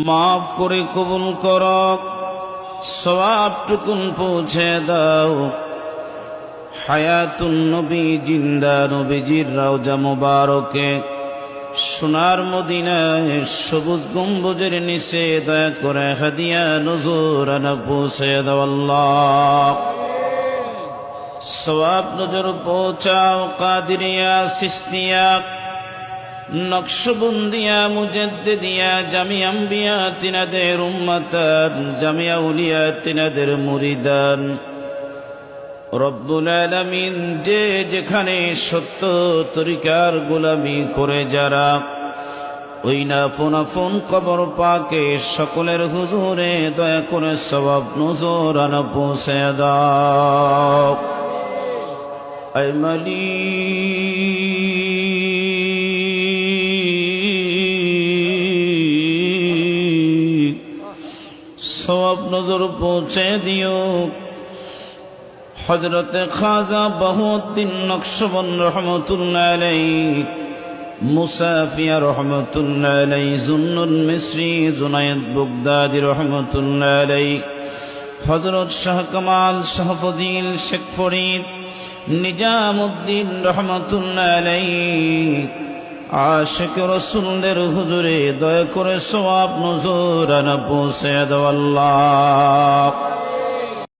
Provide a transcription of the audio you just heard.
মাফ করে কবুল কর, সওয়াবটুকুন পৌঁছে দাও। হায়াতুন নবী জিন্দা নবীজির রওজা মুবারকে সোনার মদিনায় সবুজ গম্বুজের নিচে দয়া করে হাদিয়া নজরানা পৌঁছে দাও আল্লাহ। সওয়াব নজর পৌঁছাও কাদিরিয়া, সিস্তিয়া, নকশবন্দিয়া, মুজাদ্দিদিয়া, জামিয়া আম্বিয়া তিনাদের উম্মতান, জামিয়া উলিয়া তিনাদের মুরিদান। রব্বুল আলামিন যে যেখানে সত্য তরিকার গোলামি করে যারা ওই নাফুন কবর পাকে সকলের হুজুরে দয়া করে সওয়াব নজরানা পৌঁছে দাও। আয় মালিক, সওয়াব নজর পৌঁছে দিও। হযরত খাজা বাহুদ্দিন নকশবন্দ রহমতুল্লাহ আলাইহি, মুসাফিয়া রহমতুল্লাহ আলাইহি, জুন্নুন মিসরি, জুনায়েদ বাগদাদি রহমতুল্লাহ আলাইহি, হযরত শাহ কামাল, শাহ ফজিল, শেখ ফরিদ, নিজামউদ্দিন রহমতুল্লাহ আলাইহি, আশিক রাসূলের হুজুরে দয়া করে সওয়াব নজরানা পৌঁছে দাও আল্লাহ।